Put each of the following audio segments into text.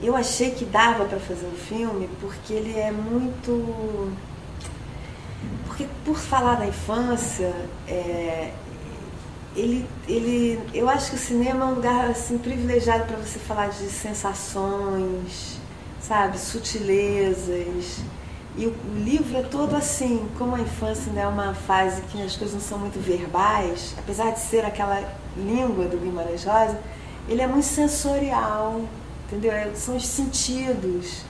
Eu achei que dava para fazer um filme porque ele é muito... Porque por falar da infância, eu acho que o cinema é um lugar assim, privilegiado para você falar de sensações, sabe, sutilezas. E o livro é todo assim, como a infância ainda é uma fase que as coisas não são muito verbais, apesar de ser aquela língua do Guimarães Rosa, ele é muito sensorial, entendeu? São os sentidos.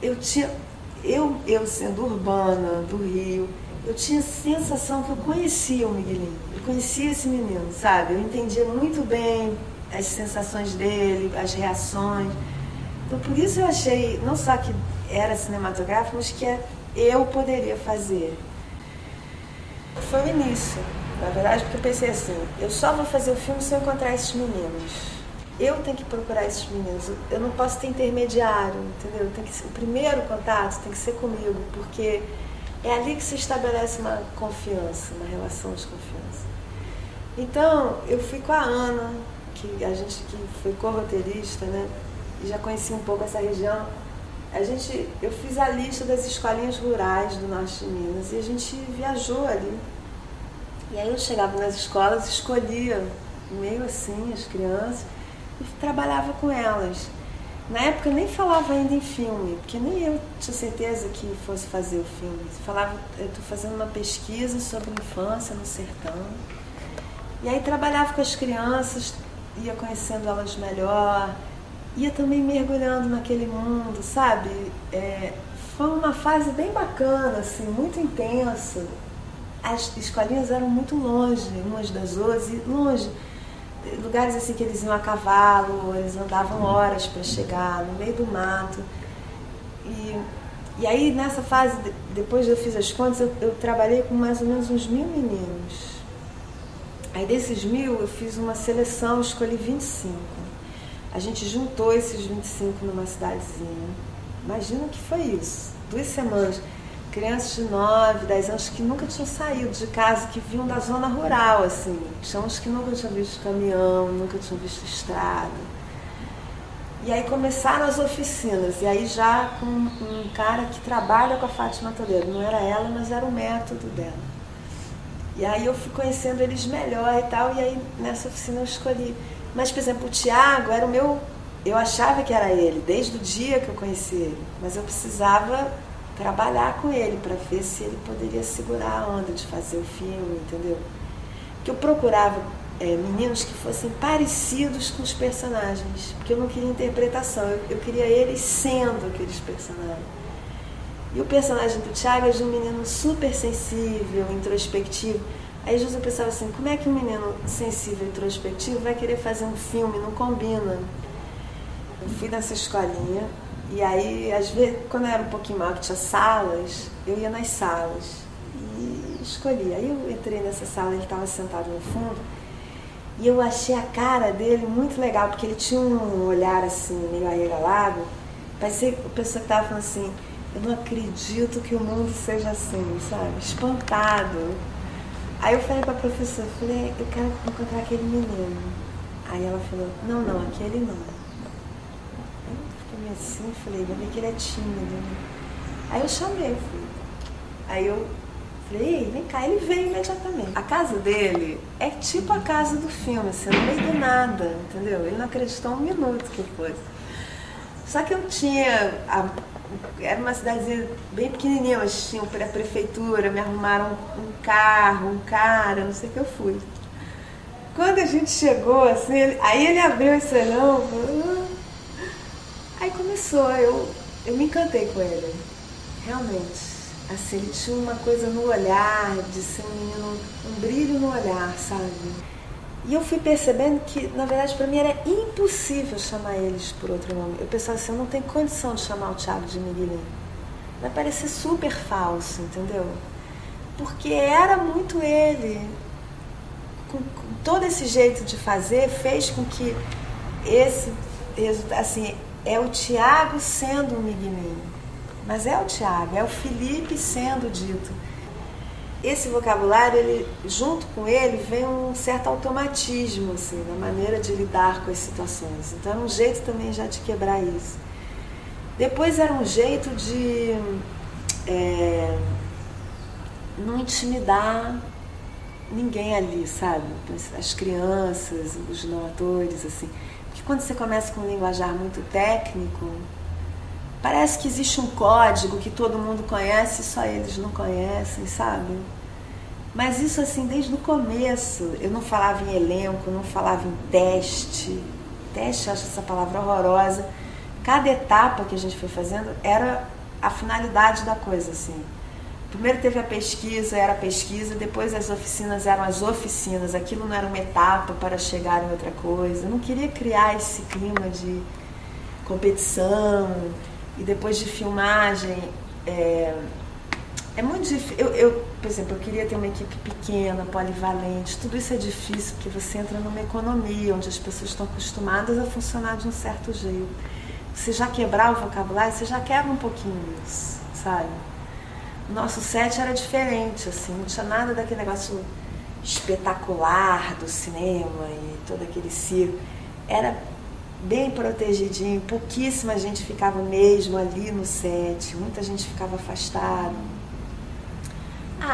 Eu sendo urbana, do Rio, eu tinha a sensação que eu conhecia o Miguelinho, eu conhecia esse menino, sabe? Eu entendia muito bem as sensações dele, as reações. Então por isso eu achei, não só que era cinematográfico, mas que eu poderia fazer. Foi o início, na verdade, porque eu pensei assim, eu só vou fazer o filme se eu encontrar esses meninos. Eu tenho que procurar esses meninos, eu não posso ter intermediário, entendeu? O primeiro contato tem que ser comigo, porque é ali que se estabelece uma confiança, uma relação de confiança. Então, eu fui com a Ana, que foi co-roteirista, né? E já conheci um pouco essa região. Eu fiz a lista das escolinhas rurais do norte de Minas e a gente viajou ali. E aí eu chegava nas escolas, escolhia meio assim as crianças e trabalhava com elas. Na época eu nem falava ainda em filme, porque nem eu tinha certeza que fosse fazer o filme. Eu estou fazendo uma pesquisa sobre infância no sertão. E aí trabalhava com as crianças, ia conhecendo elas melhor, ia também mergulhando naquele mundo, sabe? Foi uma fase bem bacana, assim, muito intensa. As escolinhas eram muito longe umas das outras, e longe. Lugares assim que eles iam a cavalo, eles andavam horas para chegar, no meio do mato. E aí nessa fase, depois eu fiz as contas, eu trabalhei com mais ou menos uns 1000 meninos. Aí desses 1000 eu fiz uma seleção, escolhi 25. A gente juntou esses 25 numa cidadezinha. Imagina o que foi isso, 2 semanas. Crianças de 9, 10 anos que nunca tinham saído de casa, que vinham da zona rural, assim. Tinha uns que nunca tinham visto caminhão, nunca tinham visto estrada. E aí começaram as oficinas, e aí já com um cara que trabalha com a Fátima Toledo. Não era ela, mas era o método dela. E aí eu fui conhecendo eles melhor e tal, e aí nessa oficina eu escolhi. Mas, por exemplo, o Tiago era o meu... Eu achava que era ele, desde o dia que eu conheci ele. Mas eu precisava trabalhar com ele para ver se ele poderia segurar a onda de fazer o filme, entendeu? Que eu procurava meninos que fossem parecidos com os personagens, porque eu não queria interpretação, eu queria eles sendo aqueles personagens. E o personagem do Thiago é de um menino super sensível, introspectivo. Aí eu pensava assim, como é que um menino sensível e introspectivo vai querer fazer um filme? Não combina. Eu fui nessa escolinha, e aí, às vezes, quando eu era um pouquinho maior, que tinha salas, eu ia nas salas e escolhia. Aí eu entrei nessa sala, ele estava sentado no fundo, e eu achei a cara dele muito legal, porque ele tinha um olhar assim, meio arregalado. Parecia a pessoa que estava falando assim, eu não acredito que o mundo seja assim, sabe? Espantado. Aí eu falei para a professora, eu quero encontrar aquele menino. Aí ela falou, não, aquele não. Assim, falei, vai ver que ele é tímido. Aí eu chamei o filho. Aí eu falei, vem cá, ele veio imediatamente. A casa dele é tipo a casa do filme, assim, no meio do nada, entendeu? Ele não acreditou um minuto que eu fosse. Só que eu tinha... Era uma cidadezinha bem pequenininha, mas tinha a prefeitura, me arrumaram um carro, um cara, não sei o que eu fui. Quando a gente chegou, assim, aí ele abriu esse olhão, falou... Aí começou, eu me encantei com ele, realmente. Assim, ele tinha uma coisa no olhar, de ser um menino, um brilho no olhar, sabe? E eu fui percebendo que, na verdade, para mim era impossível chamar eles por outro nome. Eu pensava assim, eu não tenho condição de chamar o Thiago de Miguelinho. Vai parecer super falso, entendeu? Porque era muito ele. Com todo esse jeito de fazer, fez com que esse resultado, assim... É o Thiago sendo o Miguelinho, mas é o Thiago, é o Felipe sendo dito. esse vocabulário, ele, junto com ele, vem um certo automatismo, assim, na maneira de lidar com as situações. Então era um jeito também já de quebrar isso. Depois era um jeito de não intimidar ninguém ali, sabe? As crianças, os não atores, assim. Porque quando você começa com um linguajar muito técnico, parece que existe um código que todo mundo conhece e só eles não conhecem, sabe? Mas isso, assim, desde o começo. Eu não falava em elenco, não falava em teste. Teste, eu acho essa palavra horrorosa. Cada etapa que a gente foi fazendo era a finalidade da coisa, assim. Primeiro teve a pesquisa, era a pesquisa, depois as oficinas eram as oficinas. Aquilo não era uma etapa para chegar em outra coisa. Eu não queria criar esse clima de competição. E depois de filmagem, é muito difícil. Por exemplo, eu queria ter uma equipe pequena, polivalente. Tudo isso é difícil porque você entra numa economia onde as pessoas estão acostumadas a funcionar de um certo jeito. Você já quebrar o vocabulário, você já quebra um pouquinho isso, sabe? O nosso set era diferente, assim, não tinha nada daquele negócio espetacular do cinema e todo aquele circo. Era bem protegidinho, pouquíssima gente ficava mesmo ali no set, muita gente ficava afastada.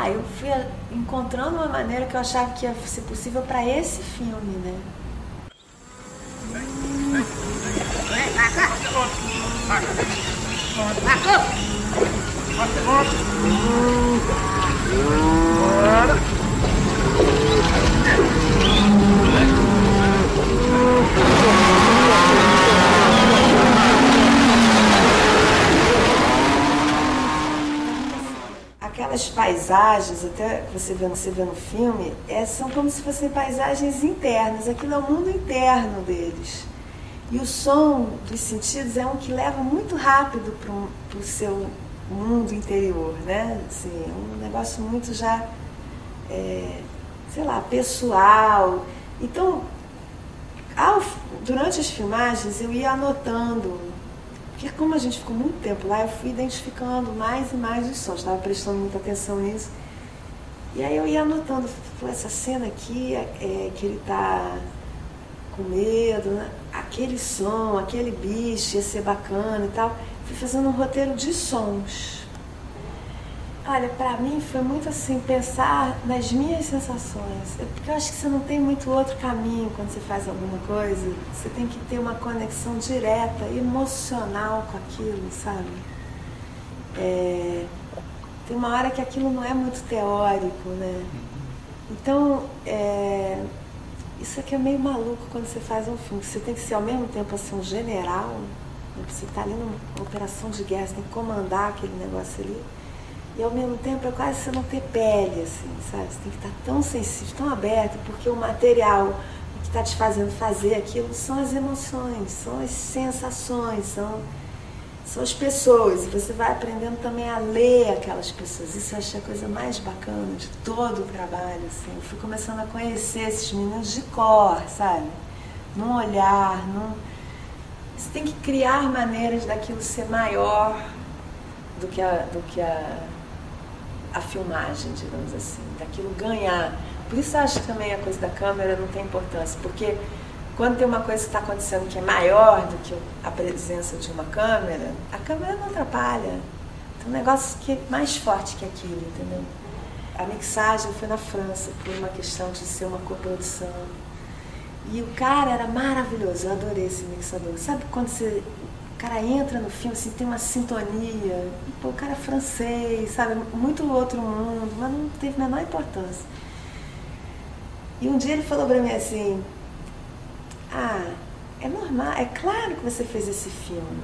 Eu fui encontrando uma maneira que eu achava que ia ser possível para esse filme, né? Aquelas paisagens, até você vê no filme, são como se fossem paisagens internas. Aquilo é o mundo interno deles. E o som dos sentidos é um que leva muito rápido para o seu mundo interior, né? Assim, é um negócio muito já, sei lá, pessoal. Então, durante as filmagens, eu ia anotando. Porque como a gente ficou muito tempo lá, eu fui identificando mais e mais os sons. Estava prestando muita atenção nisso. E aí eu ia anotando. Essa cena aqui, que ele está com medo, né? Aquele som, aquele bicho ia ser bacana e tal. Fui fazendo um roteiro de sons. Olha, pra mim foi muito assim, pensar nas minhas sensações. Porque eu acho que você não tem muito outro caminho quando você faz alguma coisa. Você tem que ter uma conexão direta, emocional com aquilo, sabe? Tem uma hora que aquilo não é muito teórico, né? Então, isso aqui é meio maluco quando você faz um filme. Você tem que ser ao mesmo tempo assim, um general, né? Você está ali numa operação de guerra, você tem que comandar aquele negócio ali. E ao mesmo tempo é quase você não ter pele, assim, sabe? Você tem que estar tão sensível, tão aberto, porque o material, o que está te fazendo fazer aquilo são as emoções, são as sensações, são as pessoas. E você vai aprendendo também a ler aquelas pessoas. Isso eu achei a coisa mais bacana de todo o trabalho, assim. Eu fui começando a conhecer esses meninos de cor, sabe? Num olhar, Você tem que criar maneiras daquilo ser maior do que a filmagem, digamos assim, daquilo ganhar. Por isso eu acho que também a coisa da câmera não tem importância, porque quando tem uma coisa que está acontecendo que é maior do que a presença de uma câmera, a câmera não atrapalha. Tem um negócio que é mais forte que aquilo, entendeu? A mixagem foi na França, por uma questão de ser uma coprodução. E o cara era maravilhoso, eu adorei esse mixador. Sabe quando o cara entra no filme, assim, tem uma sintonia, e, pô, o cara é francês, sabe, muito outro mundo, mas não teve a menor importância. E um dia ele falou pra mim assim, é normal, é claro que você fez esse filme.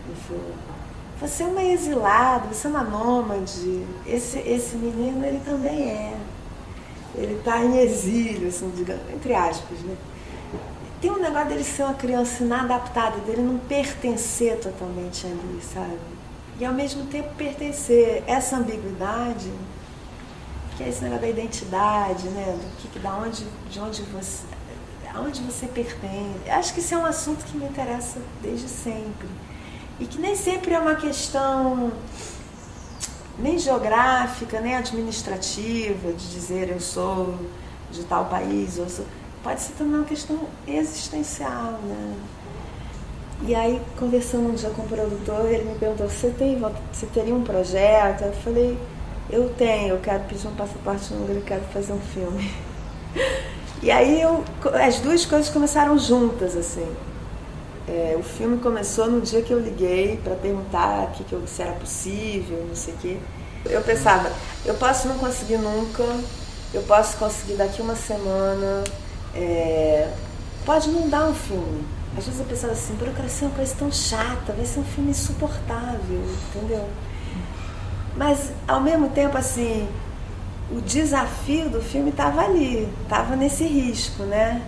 Ele falou, você é uma exilada, você é uma nômade, esse menino, ele também é. Ele tá em exílio, assim, digamos, entre aspas, né? Tem um negócio dele ser uma criança inadaptada, dele não pertencer totalmente ali, sabe? E ao mesmo tempo pertencer. Essa ambiguidade, que é esse negócio da identidade, né? Aonde você pertence. Acho que isso é um assunto que me interessa desde sempre. E que nem sempre é uma questão nem geográfica, nem administrativa, de dizer eu sou de tal país, ou sou, pode se tornar uma questão existencial, né? E aí, conversando um dia com o produtor, ele me perguntou, você teria um projeto? Eu falei, eu tenho, eu quero pedir um passaporte húngaro, eu quero fazer um filme. E aí as duas coisas começaram juntas, assim. O filme começou no dia que eu liguei para perguntar se era possível, não sei o quê. Eu pensava, eu posso não conseguir nunca, eu posso conseguir daqui uma semana, pode não dar um filme. Às vezes eu pensava assim, burocracia é uma coisa tão chata, vai ser um filme insuportável, entendeu? Mas, ao mesmo tempo, assim, o desafio do filme estava ali, estava nesse risco, né?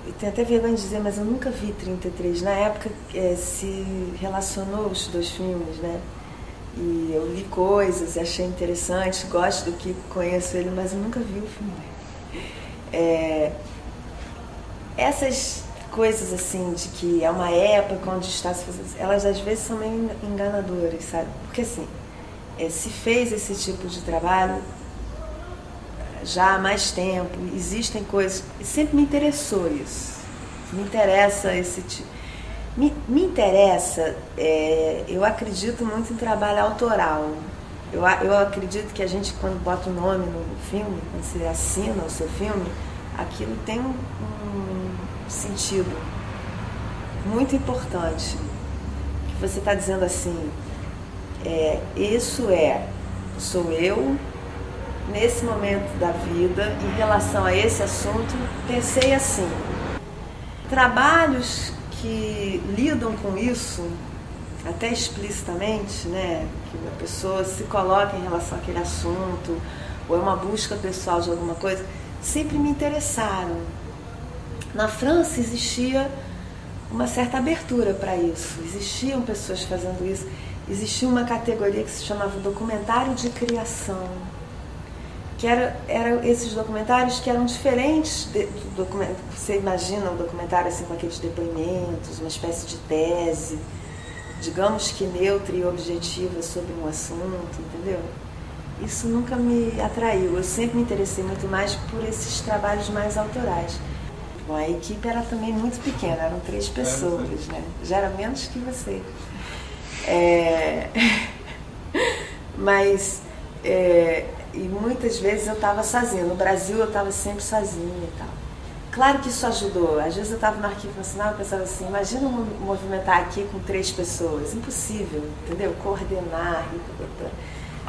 Eu tenho até vergonha de dizer, mas eu nunca vi 33. Na época se relacionou os dois filmes, né? E eu li coisas, achei interessante, gosto do que conheço ele, mas eu nunca vi o filme. Essas coisas assim, de que é uma época onde está se fazendo, elas às vezes são meio enganadoras, sabe? Porque assim, se fez esse tipo de trabalho já há mais tempo, existem coisas, e sempre me interessou isso, me interessa esse tipo, me interessa, eu acredito muito em trabalho autoral, eu acredito que a gente, quando bota o nome no filme, quando você assina o seu filme, aquilo tem um sentido muito importante, que você está dizendo assim, sou eu, nesse momento da vida, em relação a esse assunto, pensei assim, trabalhos que lidam com isso, até explicitamente, né, que a pessoa se coloca em relação àquele assunto, ou é uma busca pessoal de alguma coisa, sempre me interessaram. Na França existia uma certa abertura para isso, existiam pessoas fazendo isso, existia uma categoria que se chamava documentário de criação, que eram esses documentários que eram diferentes do documento. Você imagina um documentário assim, com aqueles depoimentos, uma espécie de tese, digamos que neutra e objetiva sobre um assunto, entendeu? Isso nunca me atraiu, eu sempre me interessei muito mais por esses trabalhos mais autorais. Bom, a equipe era também muito pequena, eram 3 pessoas, né? Já era menos que você. Mas, e muitas vezes eu estava sozinha. No Brasil eu estava sempre sozinha e tal. Claro que isso ajudou. Às vezes eu estava no arquivo nacional e pensava assim, imagina movimentar aqui com 3 pessoas. Impossível, entendeu? Coordenar.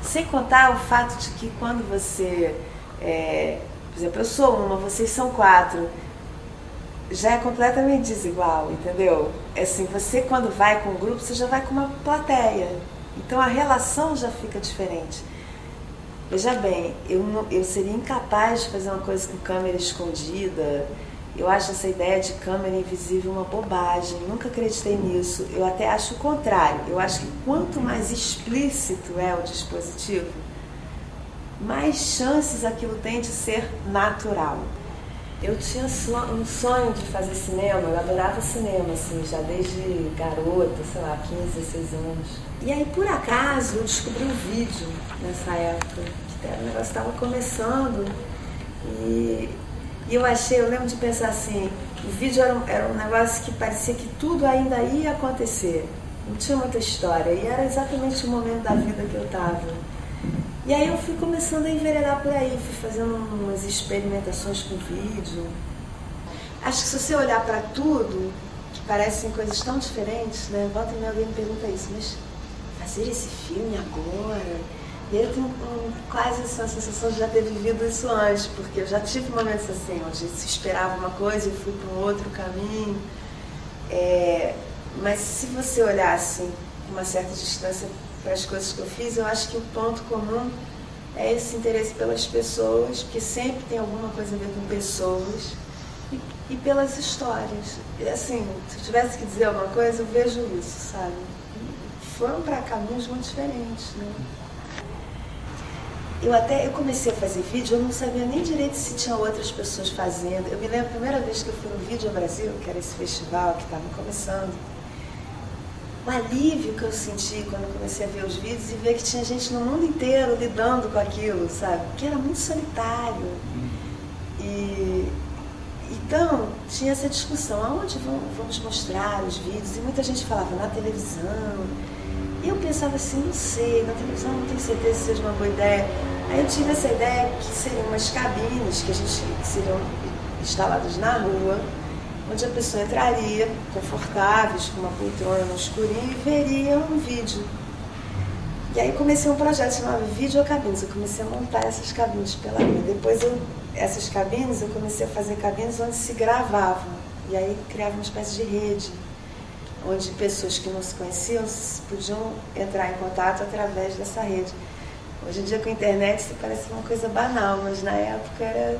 Sem contar o fato de que quando você... por exemplo, eu sou uma, vocês são 4. Já é completamente desigual, entendeu? Assim, você quando vai com um grupo, você já vai com uma plateia. Então a relação já fica diferente. Veja bem, eu seria incapaz de fazer uma coisa com câmera escondida. Eu acho essa ideia de câmera invisível uma bobagem. Nunca acreditei nisso. Eu até acho o contrário. Eu acho que quanto mais explícito é o dispositivo, mais chances aquilo tem de ser natural. Eu tinha um sonho de fazer cinema, eu adorava cinema, assim, já desde garota, sei lá, 15, 16 anos. E aí, por acaso, eu descobri um vídeo nessa época, que o negócio estava começando, e eu lembro de pensar assim, o vídeo era um negócio que parecia que tudo ainda ia acontecer, não tinha muita história, e era exatamente o momento da vida que eu estava. E aí eu fui começando a enveredar por aí, fui fazendo umas experimentações com vídeo. Acho que se você olhar para tudo, que parecem coisas tão diferentes, né? Volta e meia alguém me pergunta isso, mas fazer esse filme agora? E eu tenho quase essa sensação de já ter vivido isso antes, porque eu já tive momentos assim, onde se esperava uma coisa e fui para um outro caminho. Mas se você olhar assim, com uma certa distância para as coisas que eu fiz, eu acho que o ponto comum é esse interesse pelas pessoas, que sempre tem alguma coisa a ver com pessoas, e pelas histórias. E assim, se eu tivesse que dizer alguma coisa, eu vejo isso, sabe? Foram para caminhos muito diferentes, né? Eu comecei a fazer vídeo, eu não sabia nem direito se tinha outras pessoas fazendo. Eu me lembro a primeira vez que eu fui no Vídeo Brasil, que era esse festival que estava começando. o alívio que eu senti quando eu comecei a ver os vídeos e ver que tinha gente no mundo inteiro lidando com aquilo, sabe? Que era muito solitário. Então, tinha essa discussão, aonde vamos mostrar os vídeos? E muita gente falava, na televisão. E eu pensava assim, não sei, na televisão não tenho certeza se seja uma boa ideia. Aí eu tive essa ideia que seriam umas cabines que seriam instaladas na rua, onde a pessoa entraria, confortáveis, com uma poltrona no escurinho, e veria um vídeo. E aí comecei um projeto chamado Videocabines. Eu comecei a montar essas cabines pela rua. Depois, essas cabines, eu comecei a fazer cabines onde se gravavam. E aí criava uma espécie de rede, onde pessoas que não se conheciam podiam entrar em contato através dessa rede. Hoje em dia, com a internet, isso parece uma coisa banal, mas na época era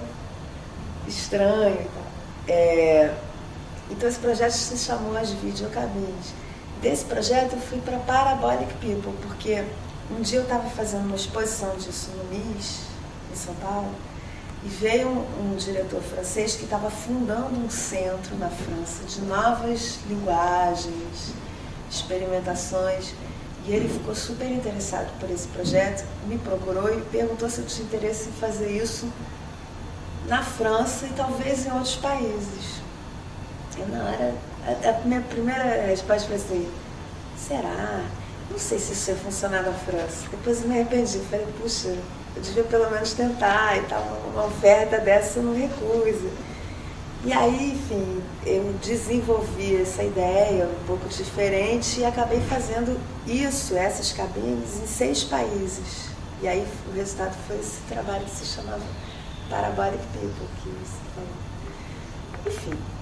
estranho e tal. Então, esse projeto se chamou As Videocabines. Desse projeto, eu fui para Parabolic People, porque um dia eu estava fazendo uma exposição disso no MIS, em São Paulo, e veio um diretor francês que estava fundando um centro na França de novas linguagens, experimentações, e ele ficou super interessado por esse projeto, me procurou e perguntou se eu tinha interesse em fazer isso na França e talvez em outros países. Eu, na hora, a minha primeira resposta foi assim, será? Não sei se isso ia funcionar na França. Depois eu me arrependi, falei, puxa, eu devia pelo menos tentar e tal, uma oferta dessa eu não recuso. E aí, enfim, eu desenvolvi essa ideia um pouco diferente e acabei fazendo essas cabines, em 6 países. E aí o resultado foi esse trabalho que se chamava Parabolic People, que você falou. Enfim.